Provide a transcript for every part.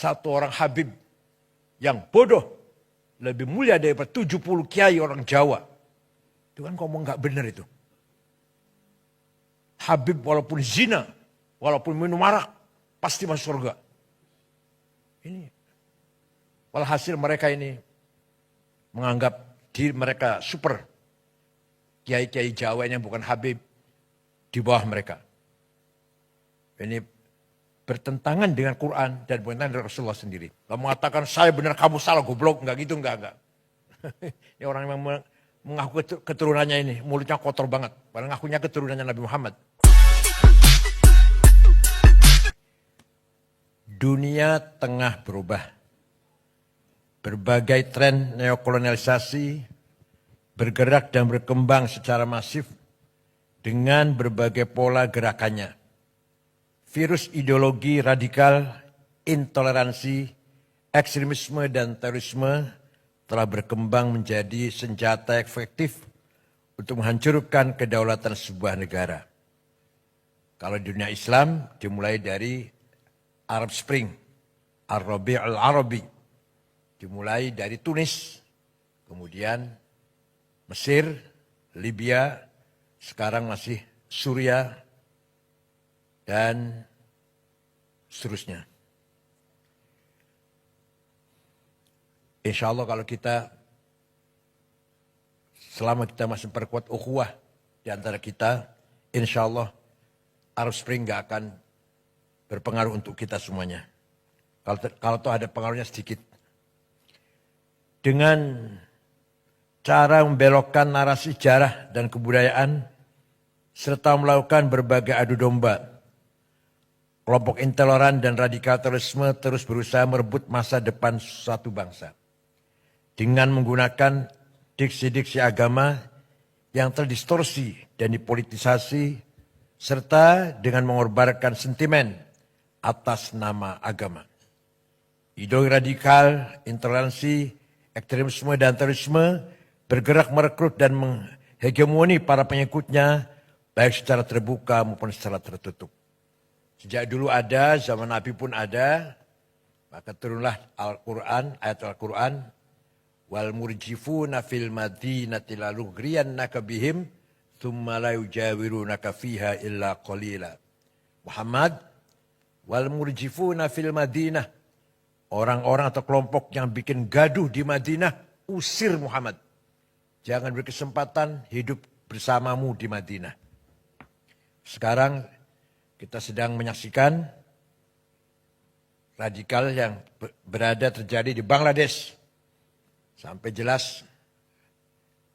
satu orang Habib yang bodoh lebih mulia daripada 70 kiai orang Jawa. Itu kan ngomong gak benar itu. Habib walaupun zina, walaupun minum arak, pasti masuk surga. Ini. Walhasil mereka ini menganggap diri mereka super. Kiai-kiai Jawa yang bukan Habib di bawah mereka. Ini bertentangan dengan Quran dan bertentangan dengan Rasulullah sendiri. Kalau mengatakan saya benar kamu salah goblok, enggak gitu, enggak. Ini orang yang mengaku keturunannya ini, mulutnya kotor banget. Padahal ngakunya keturunannya Nabi Muhammad. Dunia tengah berubah. Berbagai tren neokolonialisasi bergerak dan berkembang secara masif dengan berbagai pola gerakannya. Virus ideologi radikal, intoleransi, ekstremisme dan terorisme telah berkembang menjadi senjata efektif untuk menghancurkan kedaulatan sebuah negara. Kalau di dunia Islam dimulai dari Arab Spring, Ar-Rabi' al-Arabi, dimulai dari Tunis, kemudian Mesir, Libya, sekarang masih Suriah, dan seterusnya. Insya Allah kalau kita, selama kita masih memperkuat ukhuwah di antara kita, insya Allah Arab Spring gak akan berpengaruh untuk kita semuanya. Kalau toh ada pengaruhnya sedikit. Dengan cara membelokkan narasi sejarah dan kebudayaan, serta melakukan berbagai adu domba, kelompok intoleran dan radikal terorisme terus berusaha merebut masa depan suatu bangsa. Dengan menggunakan diksi-diksi agama yang terdistorsi dan dipolitisasi, serta dengan mengorbankan sentimen atas nama agama. Ideologi radikal, intoleransi, ekstremisme dan terorisme bergerak merekrut dan menghegemoni para pengikutnya baik secara terbuka maupun secara tertutup. Sejak dulu ada, zaman Nabi pun ada, maka turunlah Al-Quran, ayat Al-Quran, wal murjifuna fil madinati lalugriyannaka bihim thumma la yujawirunaka fiha illa qalila. Muhammad, wal murjifuna fil madinah, orang-orang atau kelompok yang bikin gaduh di Madinah, usir Muhammad. Jangan berkesempatan hidup bersamamu di Madinah. Sekarang kita sedang menyaksikan radikal yang berada terjadi di Bangladesh. Sampai jelas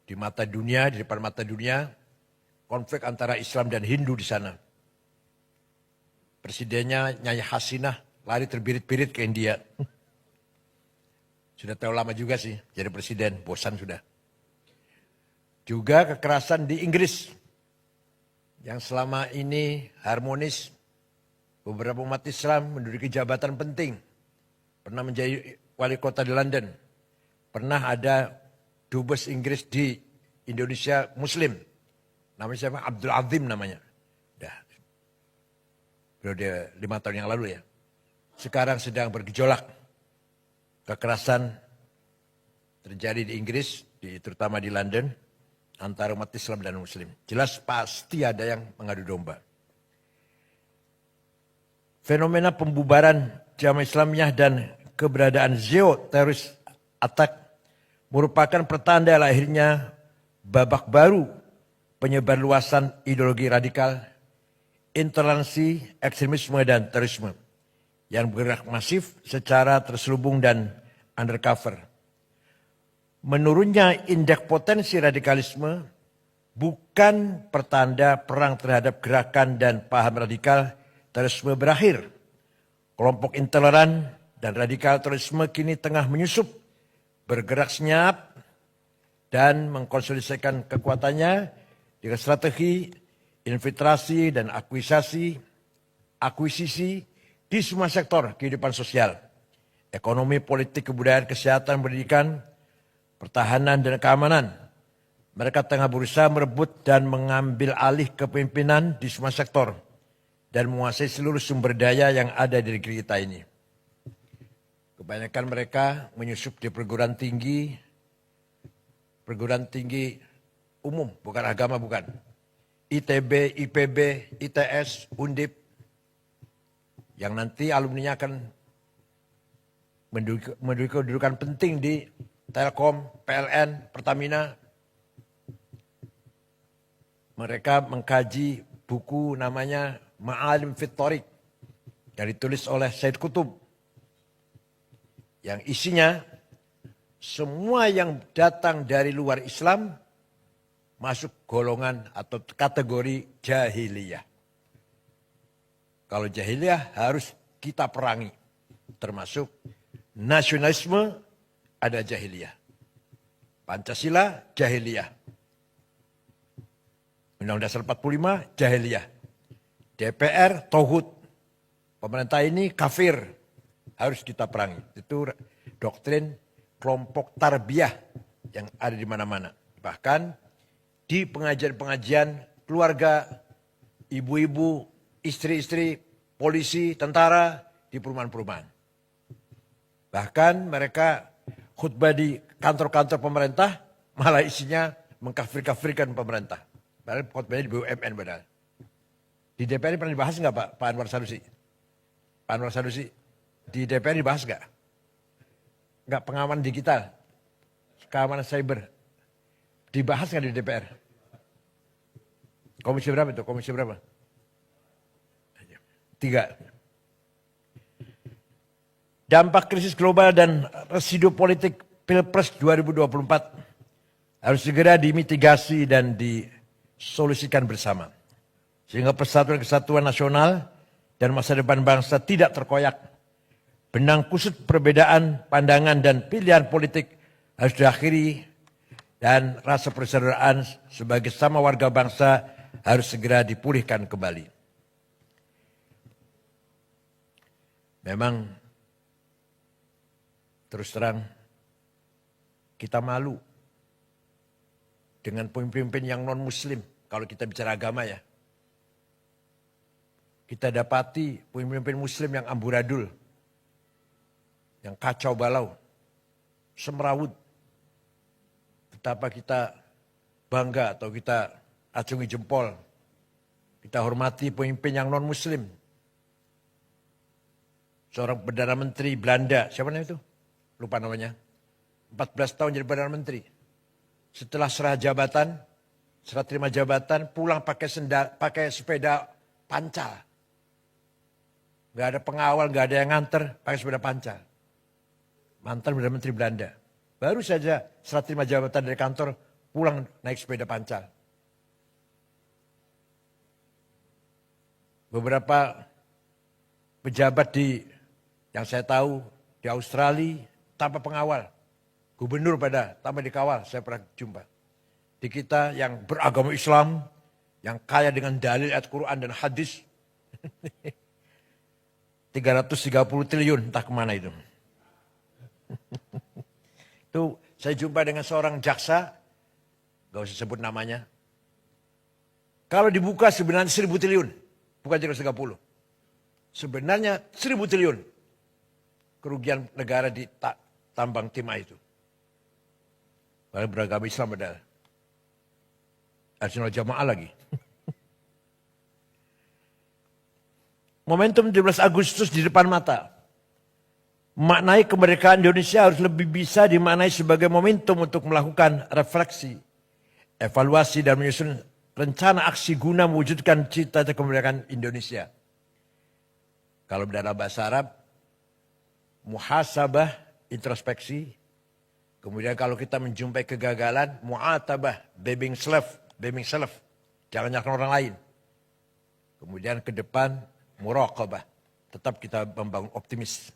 di mata dunia, di depan mata dunia, konflik antara Islam dan Hindu di sana. Presidennya Nyai Hasinah lari terbirit-birit ke India. Sudah terlalu lama juga sih jadi presiden, bosan sudah. Juga kekerasan di Inggris yang selama ini harmonis, beberapa umat Islam menduduki jabatan penting. Pernah menjadi wali kota di London. Pernah ada dubes Inggris di Indonesia Muslim. Namanya siapa? Abdul Azim namanya. Dah. Periode 5 tahun yang lalu ya. Sekarang sedang bergejolak. Kekerasan terjadi di Inggris, terutama di London, antara umat Islam dan Muslim. Jelas pasti ada yang mengadu domba. Fenomena pembubaran Jamaah Islamiyah dan keberadaan teroris attack merupakan pertanda lahirnya babak baru penyebar luasan ideologi radikal, intoleransi, ekstremisme dan terorisme yang bergerak masif secara terselubung dan undercover. Menurunnya indeks potensi radikalisme bukan pertanda perang terhadap gerakan dan paham radikal terorisme berakhir. Kelompok intoleran dan radikal terorisme kini tengah menyusup, bergerak senyap, dan mengkonsolidasikan kekuatannya dengan strategi infiltrasi dan akuisisi di semua sektor kehidupan sosial, ekonomi, politik, kebudayaan, kesehatan, pendidikan, pertahanan, dan keamanan. Mereka tengah berusaha merebut dan mengambil alih kepemimpinan di semua sektor dan menguasai seluruh sumber daya yang ada di negeri kita ini. Kebanyakan mereka menyusup di perguruan tinggi umum, bukan agama, bukan. ITB, IPB, ITS, Undip, yang nanti alumninya akan menduduki kedudukan penting di Telkom, PLN, Pertamina. Mereka mengkaji buku namanya Ma'alim fit Thoriq yang ditulis oleh Said Qutb. Yang isinya semua yang datang dari luar Islam masuk golongan atau kategori jahiliyah. Kalau jahiliyah harus kita perangi. Termasuk nasionalisme ada jahiliyah. Pancasila jahiliyah. Undang-Undang Dasar 45 jahiliyah. DPR tauhid. Pemerintah ini kafir. Harus kita perangi. Itu doktrin kelompok tarbiyah yang ada di mana-mana. Bahkan di pengajian-pengajian keluarga, ibu-ibu, istri-istri, polisi, tentara di perumahan-perumahan. Bahkan mereka khutbah di kantor-kantor pemerintah malah isinya mengkafir-kafirkan pemerintah. Padahal khutbahnya di BUMN padahal. Di DPR ini pernah dibahas nggak Pak Anwar Sanusi? Pak Anwar Sanusi di DPR dibahas nggak? Nggak, pengamanan digital, keamanan cyber, dibahas nggak di DPR? Komisi berapa itu? Komisi berapa? 3. Dampak krisis global dan residu politik Pilpres 2024 harus segera dimitigasi dan disolusikan bersama. Sehingga persatuan kesatuan nasional dan masa depan bangsa tidak terkoyak. Benang kusut perbedaan pandangan dan pilihan politik harus diakhiri dan rasa persaudaraan sebagai sama warga bangsa harus segera dipulihkan kembali. Memang terus terang kita malu dengan pemimpin yang non-muslim kalau kita bicara agama ya. Kita dapati pemimpin muslim yang amburadul, yang kacau balau, semrawut. Betapa kita bangga atau kita acungi jempol. Kita hormati pemimpin yang non-muslim. Seorang Perdana Menteri Belanda, siapa namanya itu? Lupa namanya. 14 tahun jadi Perdana Menteri. Setelah serah terima jabatan, pulang pakai sepeda pancal. Gak ada pengawal, gak ada yang nganter, pakai sepeda pancal. Mantan Perdana Menteri Belanda. Baru saja serah terima jabatan dari kantor, pulang naik sepeda pancal. Beberapa pejabat yang saya tahu di Australia tanpa pengawal. Gubernur tanpa dikawal, saya pernah jumpa. Di kita yang beragama Islam, yang kaya dengan dalil ayat Quran dan hadis. 330 triliun, entah kemana itu. Itu saya jumpa dengan seorang jaksa, gak usah sebut namanya. Kalau dibuka sebenarnya 1000 triliun, bukan 330. Sebenarnya 1000 triliun kerugian negara di tambang timah itu. Padahal beragama Islam padahal. Arsenal jamaah lagi. Momentum 17 Agustus di depan mata. Maknai kemerdekaan Indonesia harus lebih bisa dimaknai sebagai momentum untuk melakukan refleksi, evaluasi dan menyusun rencana aksi guna mewujudkan cita-cita kemerdekaan Indonesia. Kalau dalam bahasa Arab, muhasabah, introspeksi. Kemudian kalau kita menjumpai kegagalan, mu'atabah, blaming self. Jangan nyalakan orang lain. Kemudian ke depan, muraqabah. Tetap kita membangun optimis.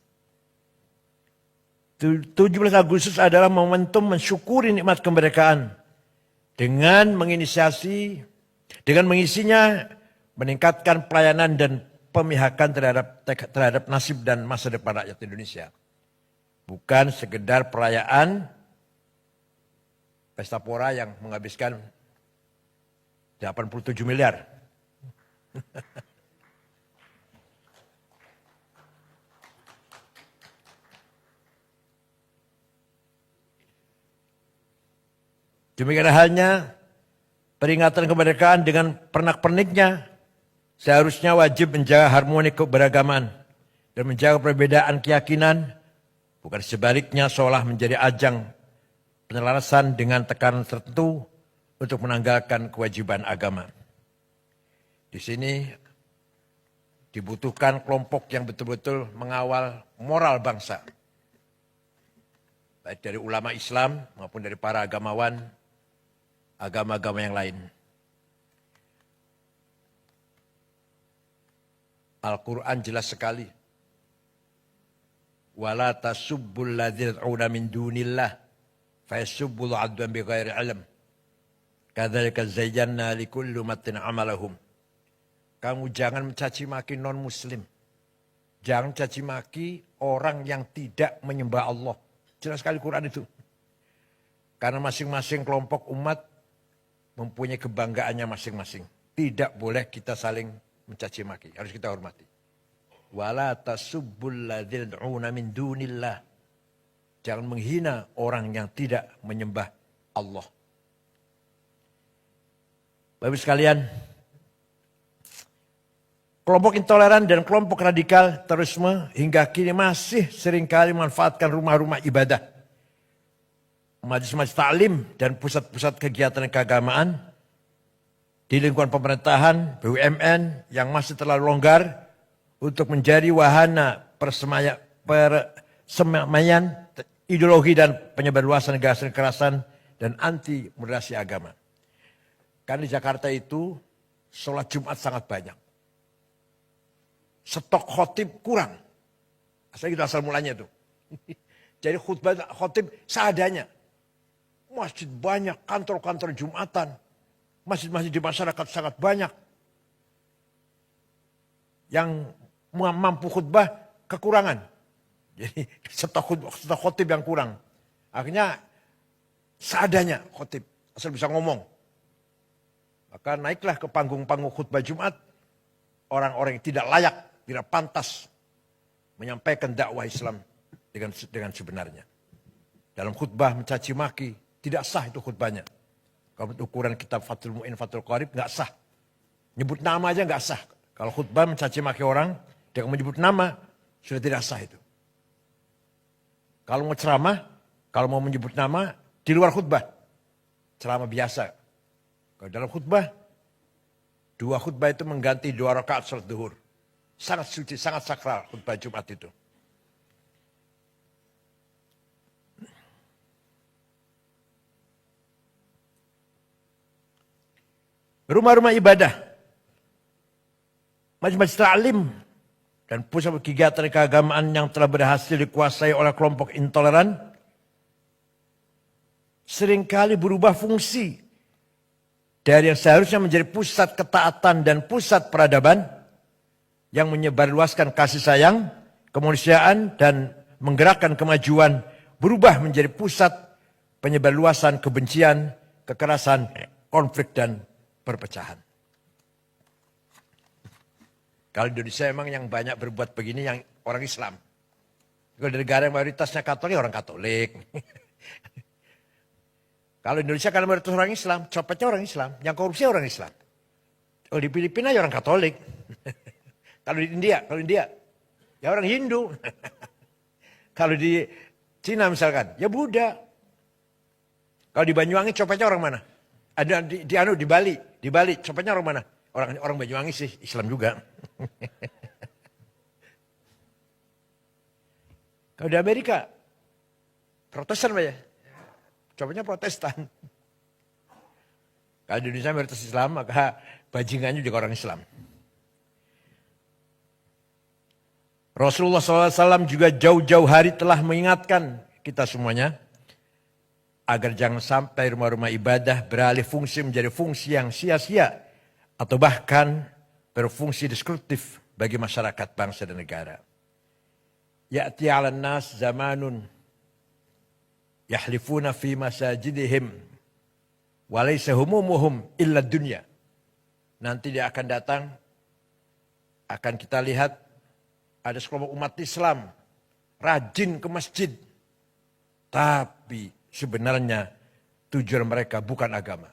17 Agustus adalah momentum mensyukuri nikmat kemerdekaan. Dengan mengisinya, meningkatkan pelayanan dan pemihakan terhadap nasib dan masa depan rakyat Indonesia. Bukan sekedar perayaan pesta pora yang menghabiskan 87 miliar. Demikian halnya peringatan kemerdekaan dengan pernak-perniknya seharusnya wajib menjaga harmoni keberagaman dan menjaga perbedaan keyakinan, bukan sebaliknya seolah menjadi ajang penyelarasan dengan tekanan tertentu untuk menanggalkan kewajiban agama. Di sini dibutuhkan kelompok yang betul-betul mengawal moral bangsa, baik dari ulama Islam maupun dari para agamawan, agama-agama yang lain. Al-Quran jelas sekali. Wala tasubbul ladzina yad'una min dunillah fayasubbul adwan bighairi ilm. Kadzalika zayyana likulli ummatin amalahum. Kamu jangan mencaci maki non-muslim. Jangan caci maki orang yang tidak menyembah Allah. Jelas sekali Quran itu. Karena masing-masing kelompok umat mempunyai kebanggaannya masing-masing. Tidak boleh kita saling mencaci maki. Harus kita hormati. Wala tasubbul ladzina yad'una min dunillah. Jangan menghina orang yang tidak menyembah Allah. Bapak-Ibu sekalian, kelompok intoleran dan kelompok radikal terorisme hingga kini masih seringkali memanfaatkan rumah-rumah ibadah, majelis-majelis taklim dan pusat-pusat kegiatan keagamaan di lingkungan pemerintahan, BUMN yang masih terlalu longgar untuk menjadi wahana persemaian ideologi dan penyebarluasan gagasan kekerasan dan anti moderasi agama. Karena di Jakarta itu sholat Jumat sangat banyak. Stok khotib kurang. Asal mulanya itu. Jadi khutbah khotib seadanya. Masjid banyak, kantor-kantor Jumatan. Masjid-masjid di masyarakat sangat banyak. Yang mampu khutbah kekurangan. Jadi stok khotib yang kurang. Akhirnya seadanya khotib. Asal bisa ngomong. Maka naiklah ke panggung-panggung khutbah Jumat. Orang-orang yang tidak layak, tidak pantas menyampaikan dakwah Islam dengan sebenarnya. Dalam khutbah mencaci maki, tidak sah itu khutbahnya. Kalau ukuran kitab Fathul Mu'in, Fathul Qarib, nggak sah. Nyebut nama aja nggak sah. Kalau khutbah mencaci maki orang, dia menyebut nama, sudah tidak sah itu. Kalau mau ceramah, kalau mau menyebut nama, di luar khutbah. Ceramah biasa. Kalau dalam khutbah, 2 khutbah itu mengganti 2 rakaat salat zuhur. Sangat suci, sangat sakral khutbah Jumat itu. Rumah-rumah ibadah, majelis taklim, dan pusat kegiatan keagamaan yang telah berhasil dikuasai oleh kelompok intoleran, seringkali berubah fungsi dari yang seharusnya menjadi pusat ketaatan dan pusat peradaban yang menyebarluaskan kasih sayang, kemanusiaan, dan menggerakkan kemajuan, berubah menjadi pusat penyebarluasan kebencian, kekerasan, konflik, dan perpecahan. Kalau di Indonesia memang yang banyak berbuat begini yang orang Islam. Kalau di negara yang mayoritasnya Katolik, orang Katolik. Kalau Indonesia kan mayoritas orang Islam, copetnya orang Islam, yang korupsi orang Islam. Kalau di Filipina ya orang Katolik. Kalau di India, ya orang Hindu. Kalau di Cina misalkan, ya Buddha. Kalau di Banyuwangi copetnya orang mana? Ada di Bali copetnya orang mana? Orang Banyuwangi sih Islam juga. Kalau di Amerika, Protestan Pak ya? Copetnya Protestan. Kalau di Indonesia mayoritas Islam, maka bajingannya juga orang Islam. Rasulullah SAW juga jauh-jauh hari telah mengingatkan kita semuanya agar jangan sampai rumah-rumah ibadah beralih fungsi menjadi fungsi yang sia-sia atau bahkan berfungsi destruktif bagi masyarakat, bangsa, dan negara. Ya'ti 'alan nas zamanun yahlifuna fi masajidihim wa laysa humumuhum illa dunya. Nanti dia akan datang, akan kita lihat ada sekelompok umat Islam rajin ke masjid, tapi sebenarnya tujuan mereka bukan agama.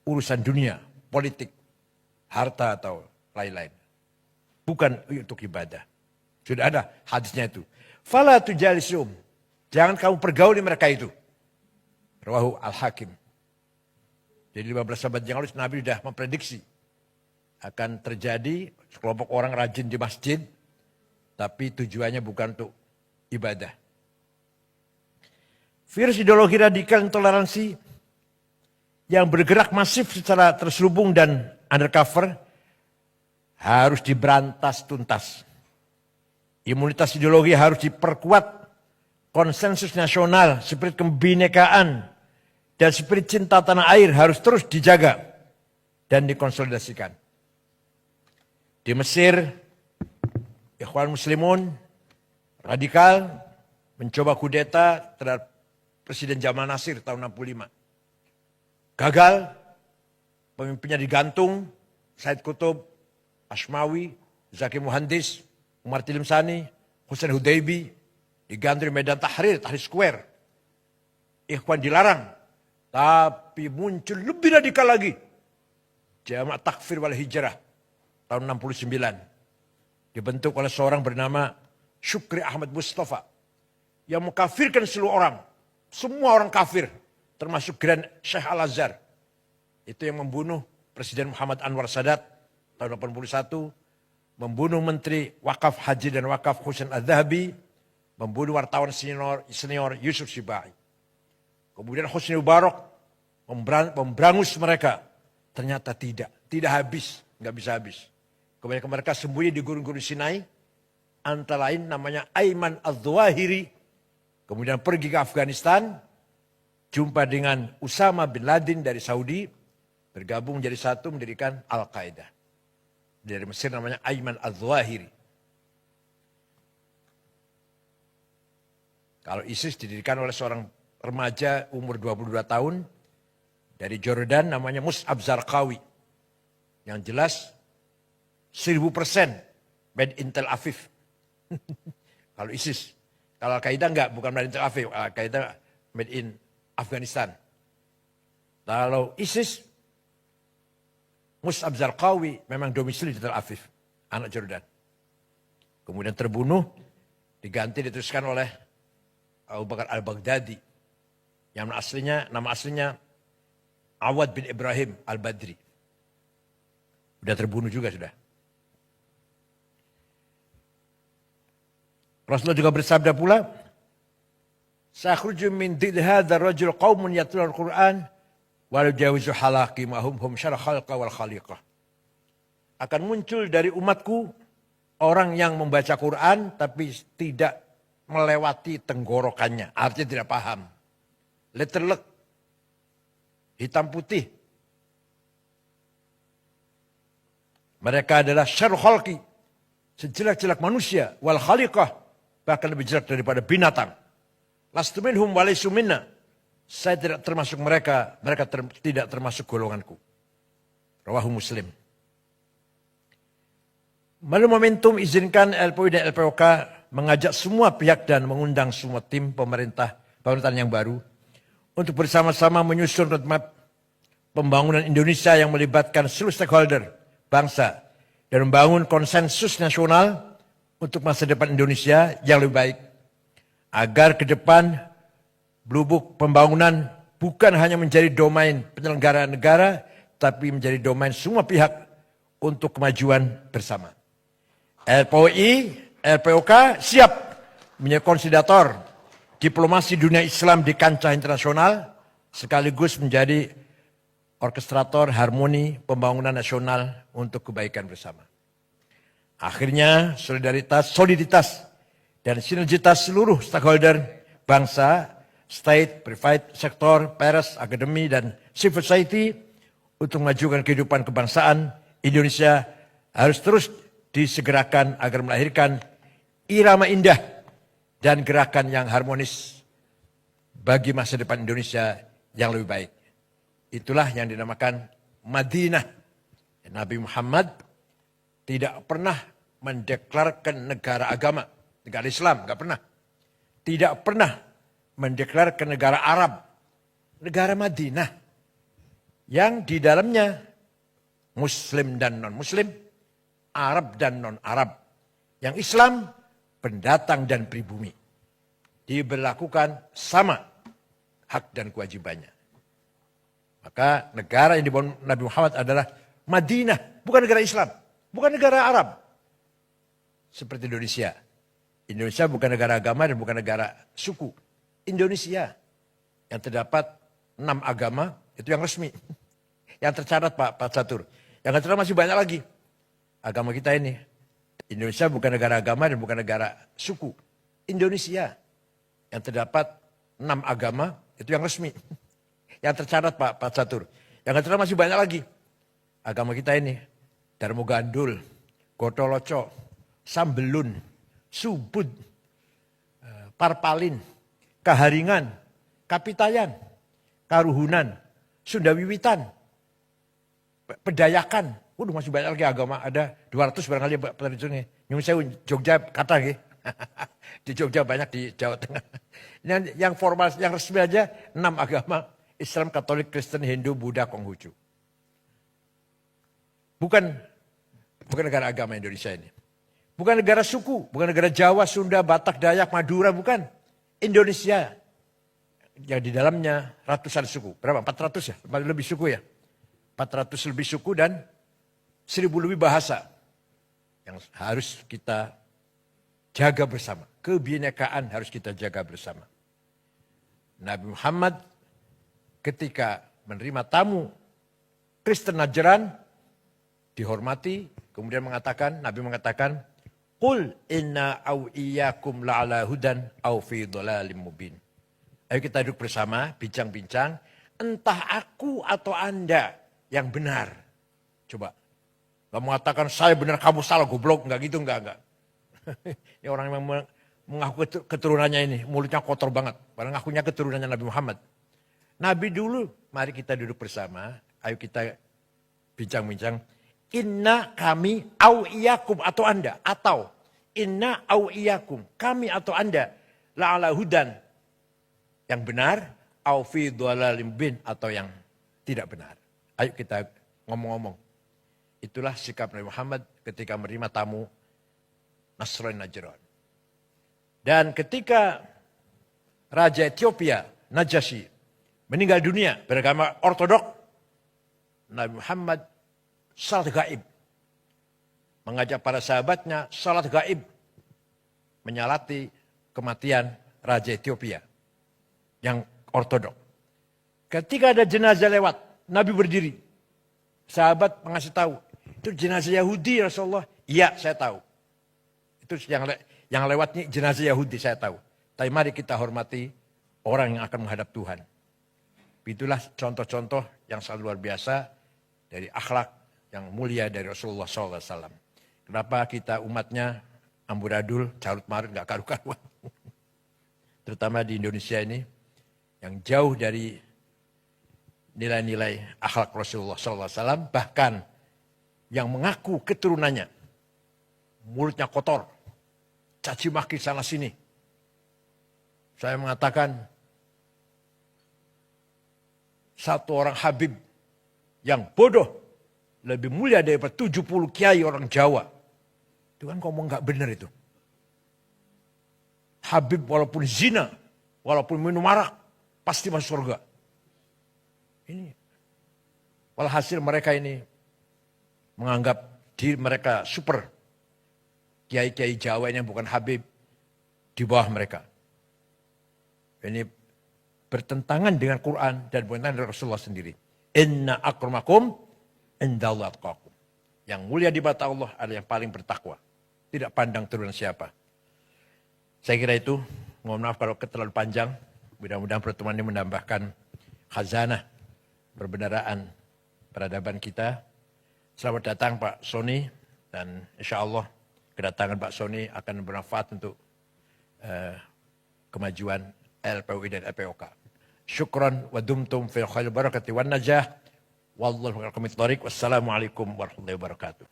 Urusan dunia, politik, harta atau lain-lain. Bukan untuk ibadah. Sudah ada hadisnya itu. Fala tujalisum. Jangan kamu pergauli mereka itu. Rawahu Al-Hakim. Jadi 15 abad yang lalu Nabi sudah memprediksi akan terjadi sekelompok orang rajin di masjid, tapi tujuannya bukan untuk ibadah. Virus ideologi radikal intoleransi yang bergerak masif secara terselubung dan undercover harus diberantas tuntas. Imunitas ideologi harus diperkuat, konsensus nasional, spirit kebinekaan, dan spirit cinta tanah air harus terus dijaga dan dikonsolidasikan. Di Mesir, Ikhwan Muslimun radikal mencoba kudeta terhadap Presiden Jamal Nasir tahun 65. Gagal, pemimpinnya digantung, Said Qutb, Ashmawi, Zaki Muhandis, Umar Tilimsani, Hussein Hudaybi, digantung di Medan Tahrir, Tahrir Square. Ikhwan dilarang, tapi muncul lebih radikal lagi. Jamaah Takfir wal Hijrah tahun 69. Dibentuk oleh seorang bernama Syukri Ahmad Mustafa yang mengkafirkan seluruh orang. Semua orang kafir, termasuk Grand Sheikh Al-Azhar. Itu yang membunuh Presiden Muhammad Anwar Sadat tahun 81, membunuh Menteri Wakaf Haji dan Wakaf Husain Al-Dhahabi, membunuh wartawan senior Yusuf Sibai. Kemudian Husni Mubarak memberangus mereka. Ternyata tidak habis, nggak bisa habis. Kebanyakan mereka sembunyi di gurun-gurun Sinai, antara lain namanya Ayman Al-Zawahiri. Kemudian pergi ke Afghanistan, jumpa dengan Usama bin Laden dari Saudi, bergabung jadi satu mendirikan Al-Qaeda. Dari Mesir namanya Ayman Al-Zawahiri. Kalau ISIS didirikan oleh seorang remaja umur 22 tahun, dari Jordan namanya Mus'ab Zarqawi. Yang jelas 1000% made in Tel Aviv. Kalau ISIS. Kalau Al-Qaeda enggak, bukan made in Tel Aviv. Al-Qaeda made in Afghanistan. Kalau ISIS, Mus'ab Zarqawi memang domisili di Tel Aviv, anak Jordan. Kemudian terbunuh, diteruskan oleh Abu Bakar Al-Baghdadi. Yang nama aslinya Awad bin Ibrahim Al-Badri. Sudah terbunuh juga sudah. Rasulullah juga bersabda pula, "Sakhruju min did hadzal rajul qaumun yatluna al-Qur'an wa la yajawizu halaqi ma hum syara khalqa wal khaliqah." Akan muncul dari umatku orang yang membaca Quran tapi tidak melewati tenggorokannya, artinya tidak paham. Letterlek, hitam putih. Mereka adalah syarul khalqi, sejelek-jelek manusia, wal khaliqah, bahkan lebih jelek daripada binatang. Lastu minhum wa laysu minna. Saya tidak termasuk mereka, tidak termasuk golonganku. Rawahu Muslim. Melalui momentum izinkan LPI dan LPOK mengajak semua pihak dan mengundang semua tim pemerintahan yang baru untuk bersama-sama menyusun roadmap pembangunan Indonesia yang melibatkan seluruh stakeholder bangsa dan membangun konsensus nasional untuk masa depan Indonesia yang lebih baik. Agar ke depan blubuk pembangunan bukan hanya menjadi domain penyelenggara negara, tapi menjadi domain semua pihak untuk kemajuan bersama. LPOI, LPOK siap menjadi konsolidator diplomasi dunia Islam di kancah internasional, sekaligus menjadi orkestrator harmoni pembangunan nasional untuk kebaikan bersama. Akhirnya soliditas dan sinergitas seluruh stakeholder bangsa, state, private sector, pers, akademi, dan civil society untuk memajukan kehidupan kebangsaan Indonesia harus terus disegerakan agar melahirkan irama indah dan gerakan yang harmonis bagi masa depan Indonesia yang lebih baik. Itulah yang dinamakan Madinah. Nabi Muhammad tidak pernah mendeklarkan negara agama, negara Islam, enggak pernah. Tidak pernah mendeklarkan negara Arab, negara Madinah yang di dalamnya Muslim dan non-Muslim, Arab dan non-Arab. Yang Islam pendatang dan pribumi. Diberlakukan sama hak dan kewajibannya. Maka negara yang dibangun Nabi Muhammad adalah Madinah, bukan negara Islam, bukan negara Arab. Seperti Indonesia. Indonesia bukan negara agama dan bukan negara suku. Indonesia yang terdapat 6 agama itu yang resmi. Yang tercatat Pak Catur. Yang tercatat masih banyak lagi. Agama kita ini. Indonesia bukan negara agama dan bukan negara suku. Indonesia yang terdapat 6 agama itu yang resmi. Yang tercatat Pak Catur. Yang tercatat masih banyak lagi. Agama kita ini. Darmo Gandul, Gotoloco, Sambelun, Subud, Parpalin, Kaharingan, Kapitayan, Karuhunan, Sunda Wiwitan, Pedayakan. Waduh masih banyak lagi agama, ada 200 barangkali Pak ini. Nyun Sewu, Jogja kata ya. Di Jogja banyak, di Jawa Tengah. Yang formal, yang resmi aja 6 agama. Islam, Katolik, Kristen, Hindu, Buddha, Konghucu. Bukan negara agama Indonesia ini. Bukan negara suku, bukan negara Jawa, Sunda, Batak, Dayak, Madura, bukan. Indonesia. Yang di dalamnya ratusan suku. Berapa? 400 ya? Lebih suku ya? 400 lebih suku dan 1000 lebih bahasa yang harus kita jaga bersama. Kebinekaan harus kita jaga bersama. Nabi Muhammad ketika menerima tamu Kristen Najran dihormati, kemudian Nabi mengatakan, "Qul inna aw iyyakum la'ala hudan aw fi dhalalim mubin." Ayo kita duduk bersama, bincang-bincang, entah aku atau Anda yang benar. Coba. Gak mengatakan saya benar kamu salah goblok, enggak gitu, enggak. Ini orang yang mengaku keturunannya ini, mulutnya kotor banget. Padahal ngakunya keturunannya Nabi Muhammad. Nabi dulu, mari kita duduk bersama, ayo kita bincang-bincang. Inna kami au iyakum atau Anda, atau inna au iyakum, kami atau Anda, la'ala hudan, yang benar, au fi dhalalim bin, atau yang tidak benar. Ayo kita ngomong-ngomong. Itulah sikap Nabi Muhammad ketika menerima tamu Nasrani Najran. Dan ketika Raja Ethiopia, Najasyi, meninggal dunia beragama ortodok, Nabi Muhammad salat gaib. Mengajak para sahabatnya salat gaib. Menyalati kematian Raja Ethiopia yang ortodok. Ketika ada jenazah lewat, Nabi berdiri. Sahabat mengasih tahu, itu jenazah Yahudi Rasulullah. Iya, saya tahu. Itu yang lewat ini jenazah Yahudi, saya tahu. Tapi mari kita hormati orang yang akan menghadap Tuhan. Itulah contoh-contoh yang sangat luar biasa dari akhlak yang mulia dari Rasulullah SAW. Kenapa kita umatnya amburadul, carut marut, gak karu-karuan. Terutama di Indonesia ini, yang jauh dari nilai-nilai akhlak Rasulullah SAW, bahkan yang mengaku keturunannya, mulutnya kotor, caci maki sana sini. Saya mengatakan, satu orang Habib yang bodoh, lebih mulia daripada 70 kiai orang Jawa. Itu kan ngomong gak benar itu. Habib walaupun zina, walaupun minum arak, pasti masuk surga. Ini walhasil mereka ini menganggap diri mereka super. Kiai-kiai Jawa ini yang bukan Habib di bawah mereka. Ini bertentangan dengan Quran dan bertentangan dengan Rasulullah sendiri. Inna akramakum indallahi atqakum. Yang mulia di mata Allah adalah yang paling bertakwa. Tidak pandang turunan siapa. Saya kira itu, mohon maaf kalau terlalu panjang. Mudah-mudahan pertemuan ini menambahkan khazanah perbendaraan peradaban kita. Selamat datang Pak Sony, dan insya Allah kedatangan Pak Sony akan bermanfaat untuk kemajuan LPUI dan LPOK. Syukran wa dumtum fil khair barakati wan najah. Wassalamualaikum warahmatullahi wabarakatuh.